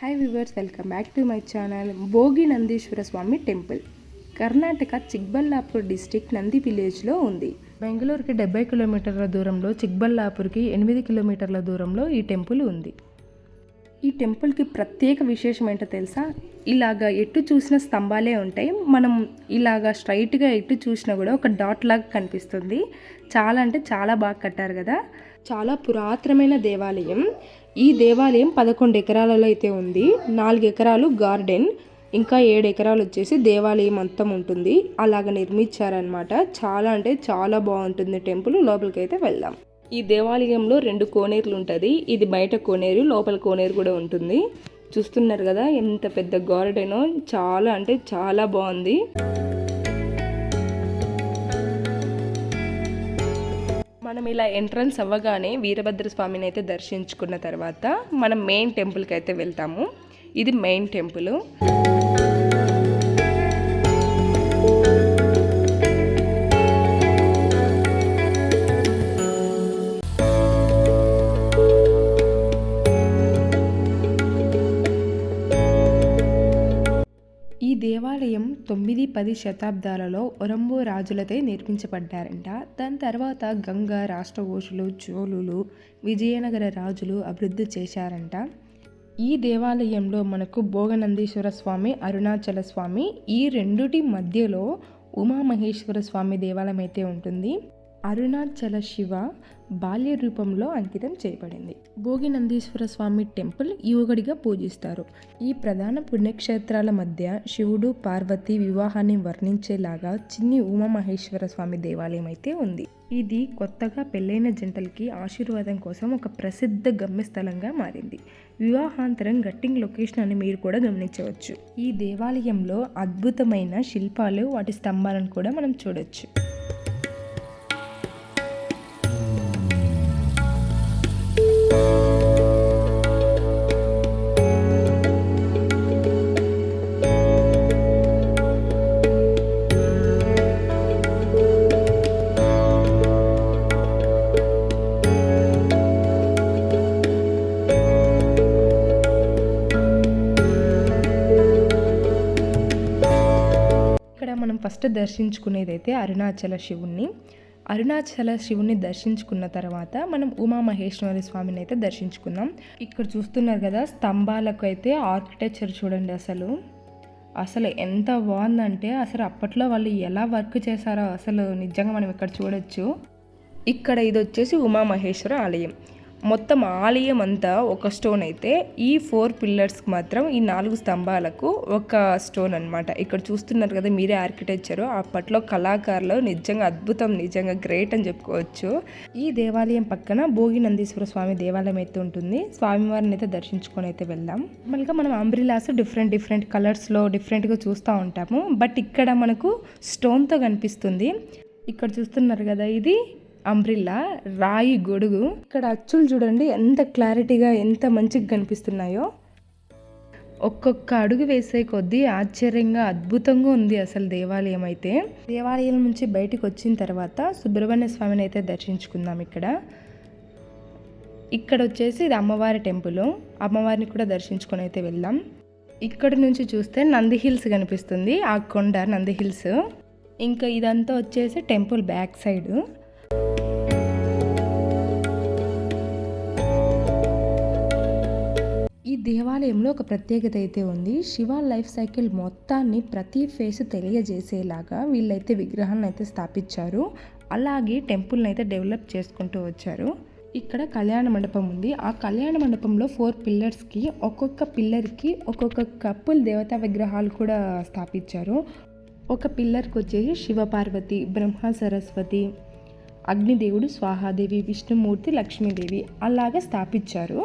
Hi viewers, welcome back to my channel. Bhogi Nandishwara Swamy temple Karnataka Chikballapur district Nandi విలేజ్లో ఉంది. బెంగళూరుకి 70 కిలోమీటర్ల దూరంలో, చిక్బల్లాపూర్కి 8 కిలోమీటర్ల దూరంలో ఈ టెంపుల్ ఉంది. ఈ టెంపుల్కి ప్రత్యేక విశేషం ఏంటో తెలుసా? ఇలాగా ఎటు చూసిన స్తంభాలే ఉంటాయి. మనం ఇలాగా స్ట్రైట్గా ఎటు చూసినా కూడా ఒక డాట్ లాగా కనిపిస్తుంది. చాలా అంటే చాలా బాగా కట్టారు కదా. చాలా పురాతనమైన దేవాలయం. ఈ దేవాలయం 11 ఎకరాలలో అయితే ఉంది. 4 ఎకరాలు గార్డెన్, ఇంకా 7 ఎకరాలు వచ్చేసి దేవాలయం మొత్తం ఉంటుంది. అలాగ నిర్మించారనమాట. చాలా అంటే చాలా బాగుంటుంది టెంపుల్. లోపలికి అయితే వెళ్దాం. ఈ దేవాలయంలో 2 కోనేరులు ఉంటుంది. ఇది బయట కోనేరు, లోపల కోనేరు కూడా ఉంటుంది. చూస్తున్నారు కదా ఎంత పెద్ద గార్డెనో. చాలా అంటే చాలా బాగుంది. మనం ఇలా ఎంట్రన్స్ అవ్వగానే వీరభద్ర స్వామిని అయితే దర్శించుకున్న తర్వాత మనం మెయిన్ టెంపుల్కి అయితే వెళ్తాము. ఇది మెయిన్ టెంపుల్. ఈ దేవాలయం 9-10 శతాబ్దాలలో ఒరంబో రాజులతో నిర్మించబడ్డారంట. దాని తర్వాత గంగ, రాష్ట్రకూటులు, చోళులు, విజయనగర రాజులు అభివృద్ధి చేశారంట. ఈ దేవాలయంలో మనకు భోగనందీశ్వర స్వామి, అరుణాచల స్వామి, ఈ రెండుటి మధ్యలో ఉమామహేశ్వర స్వామి దేవాలయం అయితే ఉంటుంది. అరుణాచల శివ బాల్య రూపంలో అంకితం చేయబడింది. భోగినందీశ్వర స్వామి టెంపుల్ యువకుడిగా పూజిస్తారు. ఈ ప్రధాన పుణ్యక్షేత్రాల మధ్య శివుడు పార్వతి వివాహాన్ని వర్ణించేలాగా చిన్ని ఉమామహేశ్వర స్వామి దేవాలయం అయితే ఉంది. ఇది కొత్తగా పెళ్ళైన జంటలకి ఆశీర్వాదం కోసం ఒక ప్రసిద్ధ గమ్యస్థలంగా మారింది. వివాహాంతరం గట్టింగ్ లొకేషన్ అని మీరు కూడా గమనించవచ్చు. ఈ దేవాలయంలో అద్భుతమైన శిల్పాలు, వాటి స్తంభాలను కూడా మనం చూడొచ్చు. మనం ఫస్ట్ దర్శించుకునేదైతే అరుణాచల శివుణ్ణి. అరుణాచల శివుణ్ణి దర్శించుకున్న తర్వాత మనం ఉమామహేశ్వర స్వామిని అయితే దర్శించుకుందాం. ఇక్కడ చూస్తున్నారు కదా స్తంభాలకు అయితే ఆర్కిటెక్చర్ చూడండి. అసలు ఎంత బాగుందంటే అసలు అప్పట్లో వాళ్ళు ఎలా వర్క్ చేశారో అసలు నిజంగా మనం ఇక్కడ చూడొచ్చు. ఇక్కడ ఇది వచ్చేసి ఉమామహేశ్వర ఆలయం. మొత్తం ఆలయం అంతా ఒక స్టోన్ అయితే, ఈ 4 పిల్లర్స్కి మాత్రం ఈ 4 స్తంభాలకు ఒక స్టోన్ అనమాట. ఇక్కడ చూస్తున్నారు కదా మీరే ఆర్కిటెక్చరు. అప్పట్లో కళాకారులు నిజంగా అద్భుతం, నిజంగా గ్రేట్ అని చెప్పుకోవచ్చు. ఈ దేవాలయం పక్కన భోగినందీశ్వర స్వామి దేవాలయం అయితే ఉంటుంది. స్వామివారిని అయితే దర్శించుకొని అయితే వెళ్దాం. నార్మల్గా మనం అంబ్రిలాస్ డిఫరెంట్ కలర్స్లో డిఫరెంట్గా చూస్తూ ఉంటాము. బట్ ఇక్కడ మనకు స్టోన్తో కనిపిస్తుంది. ఇక్కడ చూస్తున్నారు కదా ఇది అంబ్రిల్లా, రాయి గొడుగు. ఇక్కడ అచ్చులు చూడండి ఎంత క్లారిటీగా, ఎంత మంచిగా కనిపిస్తున్నాయో. ఒక్కొక్క అడుగు వేసే కొద్దీ ఆశ్చర్యంగా, అద్భుతంగా ఉంది అసలు దేవాలయం అయితే. దేవాలయం నుంచి బయటికి వచ్చిన తర్వాత సుబ్రహ్మణ్య స్వామిని అయితే దర్శించుకుందాం. ఇక్కడ వచ్చేసి ఇది అమ్మవారి టెంపుల్. అమ్మవారిని కూడా దర్శించుకొని అయితే వెళ్దాం. ఇక్కడ నుంచి చూస్తే నంది హిల్స్ కనిపిస్తుంది, ఆ కొండ నంది హిల్స్. ఇంకా ఇదంతా వచ్చేసి టెంపుల్ బ్యాక్ సైడ్. ఈ దేవాలయంలో ఒక ప్రత్యేకత అయితే ఉంది. శివ లైఫ్ సైకిల్ మొత్తాన్ని ప్రతి ఫేస్ తెలియజేసేలాగా వీళ్ళైతే విగ్రహాలను అయితే స్థాపించారు. అలాగే టెంపుల్ని అయితే డెవలప్ చేసుకుంటూ వచ్చారు. ఇక్కడ కళ్యాణ మండపం ఉంది. ఆ కళ్యాణ మండపంలో 4 పిల్లర్స్కి ఒక్కొక్క పిల్లర్కి ఒక్కొక్క కపుల్ దేవతా విగ్రహాలు కూడా స్థాపించారు. ఒక పిల్లర్కి వచ్చేసి శివపార్వతి, బ్రహ్మ సరస్వతి, అగ్నిదేవుడు స్వాహాదేవి, విష్ణుమూర్తి, లక్ష్మీదేవి అలాగే స్థాపించారు.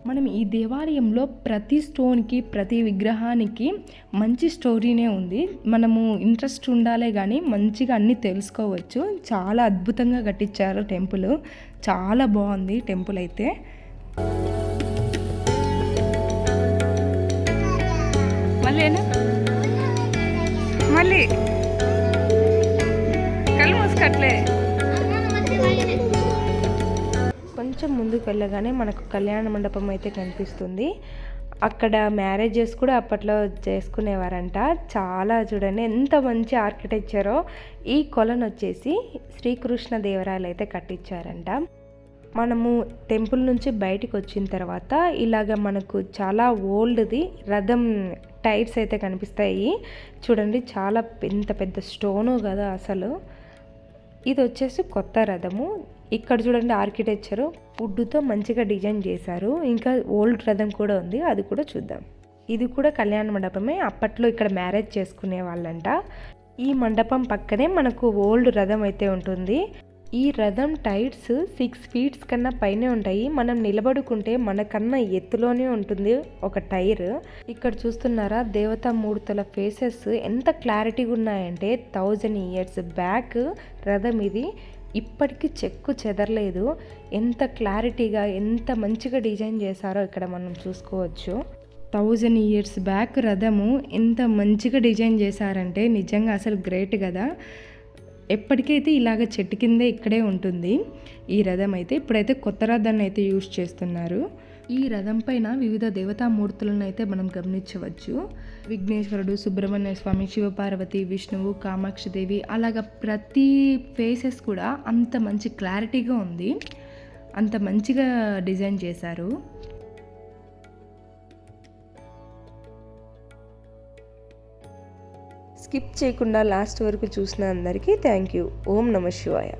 మనం ఈ దేవాలయంలో ప్రతి స్టోన్కి, ప్రతి విగ్రహానికి మంచి స్టోరీనే ఉంది. మనము ఇంట్రెస్ట్ ఉండాలే కానీ మంచిగా అన్నీ తెలుసుకోవచ్చు. చాలా అద్భుతంగా కట్టించారు టెంపుల్. చాలా బాగుంది టెంపుల్ అయితే. మళ్ళీ కళ్ళు మూసుకట్లే. కొంచెం ముందుకు వెళ్ళగానే మనకు కళ్యాణ మండపం అయితే కనిపిస్తుంది. అక్కడ మ్యారేజెస్ కూడా అప్పట్లో చేసుకునేవారంట. చాలా చూడండి ఎంత మంచి ఆర్కిటెక్చరో. ఈ కొలను వచ్చేసి శ్రీకృష్ణదేవరాయలు అయితే కట్టించారంట. మనము టెంపుల్ నుంచి బయటికి వచ్చిన తర్వాత ఇలాగ మనకు చాలా ఓల్డ్ది రథం టైర్స్ అయితే కనిపిస్తాయి చూడండి. చాలా ఎంత పెద్ద స్టోను కదా అసలు. ఇది వచ్చేసి కొత్త రథము. ఇక్కడ చూడండి ఆర్కిటెక్చరు వుడ్తో మంచిగా డిజైన్ చేశారు. ఇంకా ఓల్డ్ రథం కూడా ఉంది, అది కూడా చూద్దాం. ఇది కూడా కళ్యాణ మండపమే. అప్పట్లో ఇక్కడ మ్యారేజ్ చేసుకునే వాళ్ళంట. ఈ మండపం పక్కనే మనకు ఓల్డ్ రథం అయితే ఉంటుంది. ఈ రథం టైర్స్ 6 feet కన్నా పైనే ఉంటాయి. మనం నిలబడుకుంటే మనకన్నా ఎత్తులోనే ఉంటుంది ఒక టైర్. ఇక్కడ చూస్తున్నారా దేవతా మూర్తుల ఫేసెస్ ఎంత క్లారిటీగా ఉన్నాయంటే 1000 years బ్యాక్ రథం ఇది. ఇప్పటికీ చెక్కు చెదరలేదు. ఎంత క్లారిటీగా ఎంత మంచిగా డిజైన్ చేశారో ఇక్కడ మనం చూసుకోవచ్చు. 1000 years బ్యాక్ రథము ఎంత మంచిగా డిజైన్ చేశారంటే నిజంగా అసలు గ్రేట్ కదా. ఎప్పటికైతే ఇలాగ చెట్టు కిందే ఇక్కడే ఉంటుంది ఈ రథం అయితే. ఇప్పుడైతే కొత్త రథాన్ని అయితే యూజ్ చేస్తున్నారు. ఈ రథం పైన వివిధ దేవతామూర్తులను అయితే మనం గమనించవచ్చు. విఘ్నేశ్వరుడు, సుబ్రహ్మణ్య స్వామి, శివపార్వతి, విష్ణువు, కామాక్షిదేవి, అలాగ ప్రతి ఫేసెస్ కూడా అంత మంచి క్లారిటీగా ఉంది. అంత మంచిగా డిజైన్ చేశారు. స్కిప్ చేయకుండా లాస్ట్ వరకు చూసిన అందరికీ థ్యాంక్ యూ. ఓం నమః శివాయ.